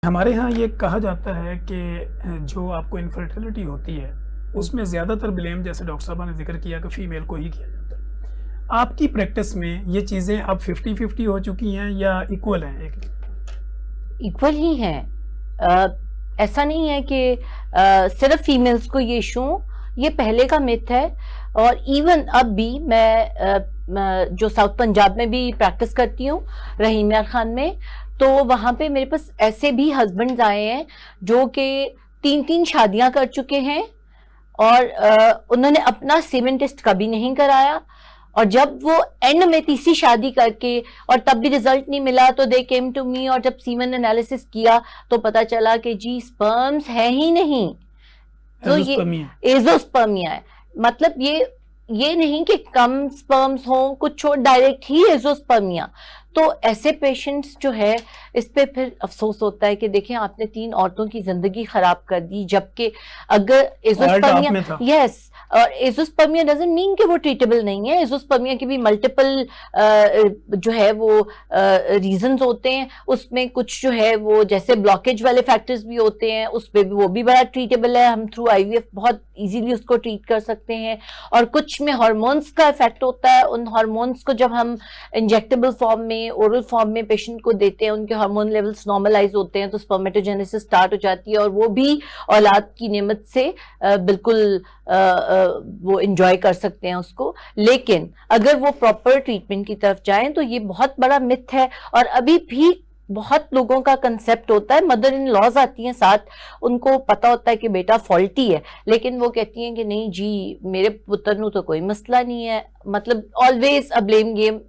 हमारे यहाँ ये कहा जाता है कि जो आपको इनफर्टिलिटी होती है उसमें ज़्यादातर ब्लेम, जैसे डॉक्टर साहब ने जिक्र किया, कि फीमेल को ही किया जाता है। आपकी प्रैक्टिस में ये चीज़ें अब 50-50 हो चुकी हैं या इक्वल हैं? इक्वल ही हैं। ऐसा नहीं है कि सिर्फ फीमेल्स को ये इशू, ये पहले का मिथ है। और इवन अब भी मैं जो साउथ पंजाब में भी प्रैक्टिस करती हूँ, रहीम यार खान में, तो वहाँ पे मेरे पास ऐसे भी हस्बैंड्स आए हैं जो कि 3-3 शादियां कर चुके हैं और उन्होंने अपना सीमेन टेस्ट कभी नहीं कराया, और जब वो एंड में तीसरी शादी करके और तब भी रिजल्ट नहीं मिला तो दे केम टू मी, और जब सीमेन एनालिसिस किया तो पता चला कि जी स्पर्म्स है ही नहीं, तो ये एजोस्पर्मिया है। मतलब ये नहीं कि कम स्पर्म्स हो, कुछ और डायरेक्ट ही एजोस्पर्मिया। तो ऐसे पेशेंट्स जो है, इस पे फिर अफसोस होता है कि देखें आपने 3 औरतों की जिंदगी खराब कर दी, जबकि अगर एजोस्पर्मिया, यस, और एजोस्पर्मिया डजंट मीन कि वो ट्रीटेबल नहीं है। एजोस्पर्मिया की भी मल्टीपल जो है वो रीजंस होते हैं। उसमें कुछ जो है वो जैसे ब्लॉकेज वाले फैक्टर्स भी होते हैं, उस पे भी वो भी बड़ा ट्रीटेबल है, हम थ्रू आईवीएफ बहुत इजीली उसको ट्रीट कर सकते हैं। और कुछ में हार्मोन्स का इफेक्ट होता है, उन हार्मोन्स को जब हम इंजेक्टेबल फॉर्म में, ओरल फॉर्म में पेशेंट को देते हैं, उनके हार्मोन लेवल्स नॉर्मलाइज होते हैं तो स्पर्मेटोजेनेसिस स्टार्ट हो जाती है, और वो भी औलाद की नेमत से बिल्कुल वो एंजॉय कर सकते हैं उसको। लेकिन अगर वो प्रॉपर ट्रीटमेंट की तरफ जाएं तो ये बहुत बड़ा मिथ है। और अभी भी बहुत लोगों का कंसेप्ट होता है, मदर इन लॉज आती हैं साथ, उनको पता होता है कि बेटा फॉल्टी है, लेकिन वो कहती हैं कि नहीं जी मेरे पुत्र नू तो कोई मसला नहीं है। मतलब ऑलवेज अ ब्लेम गेम।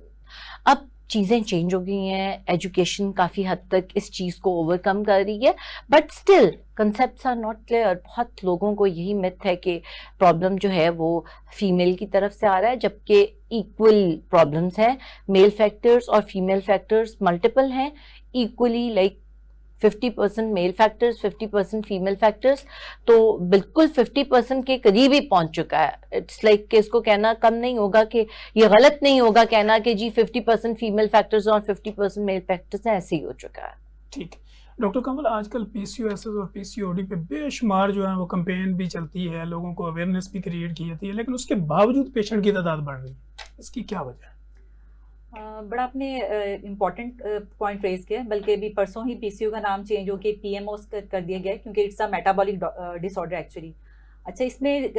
अब चीजें चेंज हो गई हैं, एजुकेशन काफी हद तक इस चीज को ओवरकम कर रही है, but still concepts are not clear. बहुत लोगों को यही मिथ है कि प्रॉब्लम जो है वो फीमेल की तरफ से आ रहा है, जबकि इक्वल प्रॉब्लम्स हैं। मेल फैक्टर्स और फीमेल फैक्टर्स मल्टीपल हैं equally, like 50% male factors, 50% female factors, तो बिल्कुल 50% के करीब ही पहुंच चुका है। इट्स लाइक कि इसको कहना कम नहीं होगा, कि ये गलत नहीं होगा कहना कि जी 50% फीमेल फैक्टर्स और 50% मेल फैक्टर्स हैं, ऐसे ही हो चुका है। ठीक है डॉक्टर कमल, आजकल पीसीओएस और पीसीओडी पे बेशुमार जो है वो कैंपेन भी चलती है, लोगों को अवेयरनेस भी क्रिएट की जाती है, लेकिन उसके बावजूद पेशेंट की तादाद बढ़ रही है। इसकी क्या वजह है? बड़ा आपने इम्पॉर्टेंट पॉइंट रेज किया, बल्कि अभी परसों ही पीसीओ का नाम चेंज होकर पीएमओस कर दिया गया, क्योंकि it's a metabolic disorder actually. अच्छा, इसमें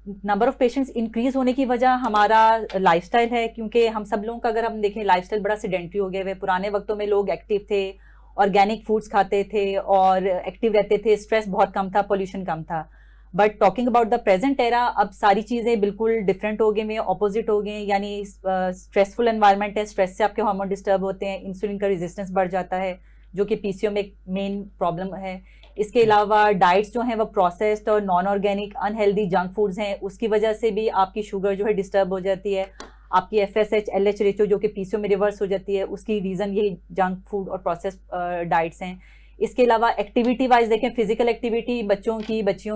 नंबर ऑफ पेशेंट्स इंक्रीज होने की वजह हमारा लाइफस्टाइल है, क्योंकि हम सब लोगों का अगर हम देखें लाइफस्टाइल बड़ा सेडेंटरी हो गया है। पुराने वक्तों में लोग एक्टिव थे, ऑर्गेनिक फूड्स खाते थे और एक्टिव रहते थे, स्ट्रेस बहुत कम था, पोल्यूशन कम था। But talking about the present era, अब सारी चीज़ें बिल्कुल डिफरेंट हो गई, ऑपोजिट हो गए। यानी स्ट्रेसफुल एनवायरनमेंट है, स्ट्रेस से आपके हार्मोन डिस्टर्ब होते हैं, इंसुलिन का रेजिस्टेंस बढ़ जाता है, जो कि पीसीओ में एक मेन प्रॉब्लम है। इसके अलावा डाइट्स जो हैं वो प्रोसेस्ड और non organic unhealthy junk foods हैं, उसकी वजह से भी आपकी शुगर जो है डिस्टर्ब हो जाती है। आपकी FSH LH रेशियो जो कि पीसीओ में रिवर्स हो जाती है, उसकी रीज़न यही जंक फूड और प्रोसेस्ड डाइट्स हैं। इसके अलावा एक्टिविटी वाइज देखें, फिजिकल एक्टिविटी बच्चियों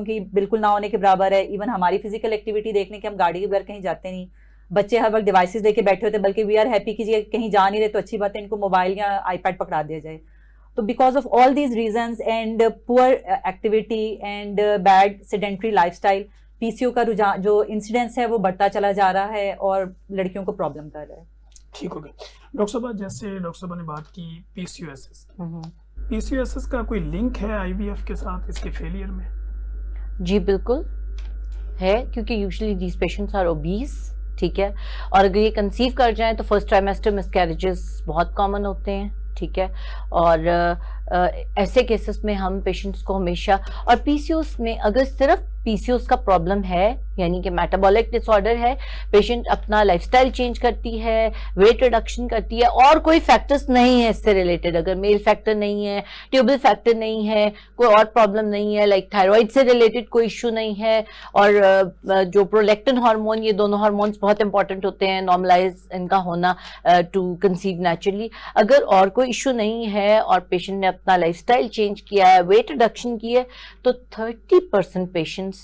की बिल्कुल ना होने के बराबर है। इवन हमारी फिजिकल एक्टिविटी देखने के हम गाड़ी के बगैर कहीं जाते नहीं, बच्चे हर वक्त डिवाइसेस लेके बैठे होते हैं, बल्कि वी आर हैप्पी कि कहीं जा नहीं रहे तो अच्छी बात है, इनको मोबाइल या iPad पकड़ा दिया जाए। तो because of all these reasons and poor activity and bad sedentary lifestyle, PCO का रुझान जो इंसिडेंस है वो बढ़ता चला जा रहा है और लड़कियों को प्रॉब्लम कर रहा है। ठीक हो गया डॉक्टर साहब, जैसे डॉक्टर साहब ने बात की पीसीओएस का कोई लिंक है आईवीएफ के साथ इसके फेलियर में? जी बिल्कुल है, क्योंकि usually these patients are obese, ठीक है, और अगर ये कंसीव कर जाएं तो फर्स्ट ट्राइमेस्टर मिसकैरेजेस बहुत कॉमन होते हैं, ठीक है। और ऐसे केसेस में हम पेशेंट्स को हमेशा, और पीसीओएस में अगर सिर्फ पीसीओएस का प्रॉब्लम है, यानी कि मेटाबॉलिक डिसऑर्डर है, पेशेंट अपना लाइफस्टाइल चेंज करती है, वेट रिडक्शन करती है, और कोई फैक्टर्स नहीं है इससे रिलेटेड, अगर मेल फैक्टर नहीं है, ट्यूबल फैक्टर नहीं है, कोई और प्रॉब्लम नहीं है, लाइक थायराइड से रिलेटेड कोई इशू नहीं है, और जो प्रोलैक्टिन हार्मोन, ये दोनों हार्मोन्स बहुत इंपॉर्टेंट होते हैं नॉर्मलाइज इनका होना टू कंसीव नेचुरली। अगर और कोई इशू नहीं है और पेशेंट ने अपना लाइफस्टाइल चेंज किया है, वेट रिडक्शन की है, तो 30% पेशेंट्स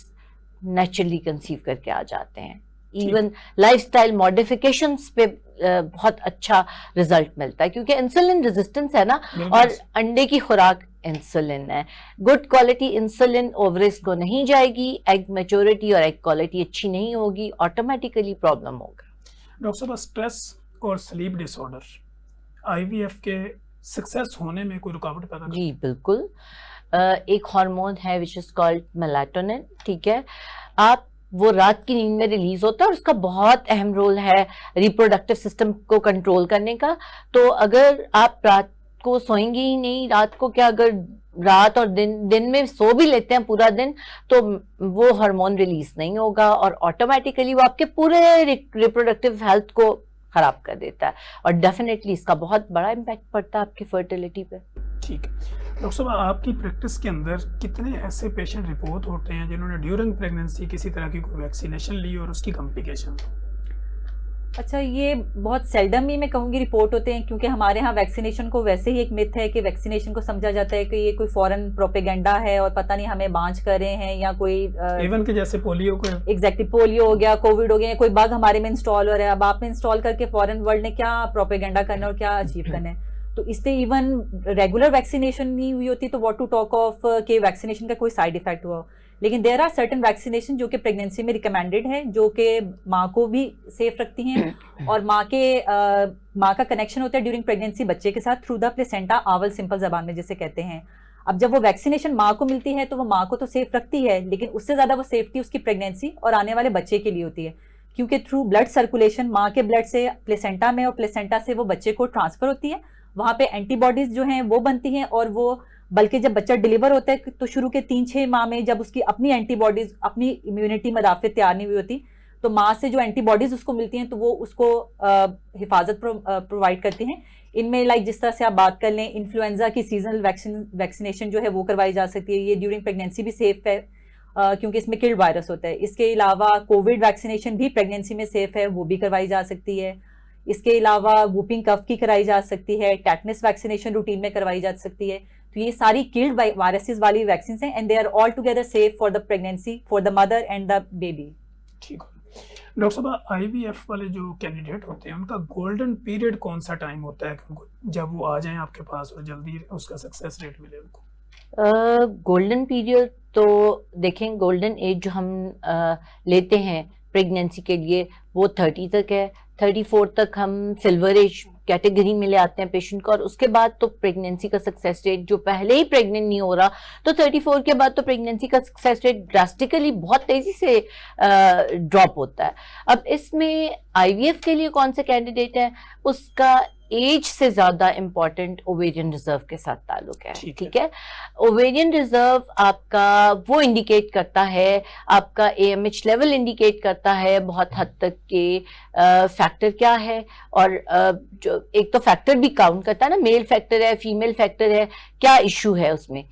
नेचुरली कंसीव करके आ जाते हैं। इवन लाइफस्टाइल मॉडिफिकेशंस पे बहुत अच्छा रिजल्ट मिलता है, क्योंकि इंसुलिन रेजिस्टेंस है ना, और अंडे की खुराक इंसुलिन है। गुड क्वालिटी इंसुलिन ओवरिस को नहीं जाएगी, एग मैच्योरिटी और एग क्वालिटी अच्छी नहीं होगी, ऑटोमेटिकली प्रॉब्लम होगा। डॉक्टर साहब, स्ट्रेस और स्लीप डिसऑर्डर आईवीएफ के सक्सेस होने में कोई रुकावट पैदा करता है? जी बिल्कुल। एक हार्मोन है विच इज कॉल्ड मेलाटोनिन, ठीक है, आप वो रात की नींद में रिलीज होता है और उसका बहुत अहम रोल है रिप्रोडक्टिव सिस्टम को कंट्रोल करने का। तो अगर आप रात को सोएंगे ही नहीं, रात को क्या, अगर रात और दिन में सो भी लेते हैं पूरा दिन, तो वो हार्मोन रिलीज नहीं होगा और ऑटोमेटिकली वो आपके पूरे रिप्रोडक्टिव हेल्थ को खराब कर देता है और डेफिनेटली इसका बहुत बड़ा इम्पैक्ट पड़ता है आपकी फर्टिलिटी पे। ठीक है डॉक्टर साहब, आपकी प्रैक्टिस के अंदर कितने ऐसे पेशेंट रिपोर्ट होते हैं जिन्होंने ड्यूरिंग प्रेगनेंसी किसी तरह की कोई वैक्सीनेशन ली और उसकी कॉम्प्लिकेशन? अच्छा, ये बहुत सेल्डम ही मैं कहूँगी रिपोर्ट होते हैं, क्योंकि हमारे यहाँ वैक्सीनेशन को वैसे ही एक मिथ है कि वैक्सीनेशन को समझा जाता है कि ये कोई फॉरेन प्रोपेगेंडा है और पता नहीं हमें बांझ कर रहे हैं या कोई इवन के जैसे पोलियो को। एग्जैक्टली, पोलियो हो गया, कोविड हो गया, या कोई बग हमारे में इंस्टॉल हो रहा है। अब आपने इंस्टॉल करके फॉरेन वर्ल्ड ने क्या प्रोपेगेंडा करना और क्या अचीव करना है। तो इससे इवन रेगुलर वैक्सीनेशन नहीं हुई होती तो व्हाट टू टॉक ऑफ के वैक्सीनेशन का कोई साइड इफेक्ट हुआ। लेकिन देयर आर सर्टेन वैक्सीनेशन जो कि प्रेगनेंसी में रिकमेंडेड है, जो कि माँ को भी सेफ रखती हैं और माँ का कनेक्शन होता है ड्यूरिंग प्रेगनेंसी बच्चे के साथ through the placenta our, simple जबान में जिसे कहते हैं। अब जब वो वैक्सीनेशन माँ को मिलती है तो वो माँ को तो सेफ रखती है, लेकिन उससे ज़्यादा वो सेफ्टी उसकी प्रेगनेंसी और आने वाले बच्चे के लिए होती है, क्योंकि थ्रू ब्लड सर्कुलेशन माँ के ब्लड से प्लेसेंटा में और प्लेसेंटा से वो बच्चे को ट्रांसफर होती है। वहाँ पे एंटीबॉडीज जो हैं वो बनती हैं और वो बल्कि जब बच्चा डिलीवर होता है तो शुरू के 3-6 माह में जब उसकी अपनी एंटीबॉडीज, अपनी इम्यूनिटी मदाफियत तैयार नहीं हुई होती, तो माँ से जो एंटीबॉडीज उसको मिलती हैं तो वो उसको हिफाजत प्रोवाइड करती हैं। इनमें लाइक जिस तरह से आप बात कर लें, इन्फ्लुएंजा की सीजनल वैक्सीनेशन जो है वो करवाई जा सकती है। ये ड्यूरिंग प्रेगनेंसी भी सेफ है क्योंकि इसमें किल्ड वायरस होता है। इसके अलावा कोविड वैक्सीनेशन भी प्रेगनेंसी में सेफ है, वो भी करवाई जा सकती है। इसके अलावा वूपिंग कफ की कराई जा सकती है, टेटनस वैक्सीनेशन रूटीन में करवाई जा सकती है। तो ये सारी किल्ड वायरसेस वाली वैक्सीन हैं and they are all together safe for the pregnancy, for the mother and the baby. ठीक है डॉक्टर साहब, आईवीएफ वाले जो कैंडिडेट होते हैं उनका गोल्डन पीरियड कौन सा टाइम होता है उनको, जब वो आ जाएं आपके पास और जल्दी उसका सक्सेस रेट मिले उनको? गोल्डन पीरियड तो देखें, गोल्डन एज जो हम लेते हैं प्रेगनेंसी के लिए वो 30 तक है। 34 तक हम सिल्वर एज कैटेगरी में ले आते हैं पेशेंट को, और उसके बाद तो प्रेगनेंसी का सक्सेस रेट, जो पहले ही प्रेग्नेंट नहीं हो रहा तो 34 के बाद तो प्रेगनेंसी का सक्सेस रेट ड्रास्टिकली बहुत तेजी से ड्रॉप होता है। अब इसमें आईवीएफ के लिए कौन से कैंडिडेट है, उसका एज से ज्यादा इंपॉर्टेंट ओवेरियन रिजर्व के साथ ताल्लुक है। ठीक है, ओवेरियन रिजर्व आपका वो इंडिकेट करता है, आपका एएमएच लेवल इंडिकेट करता है बहुत हद तक के फैक्टर क्या है, और जो एक तो फैक्टर भी काउंट करता है ना, मेल फैक्टर है, फीमेल फैक्टर है, क्या इशू है उसमें।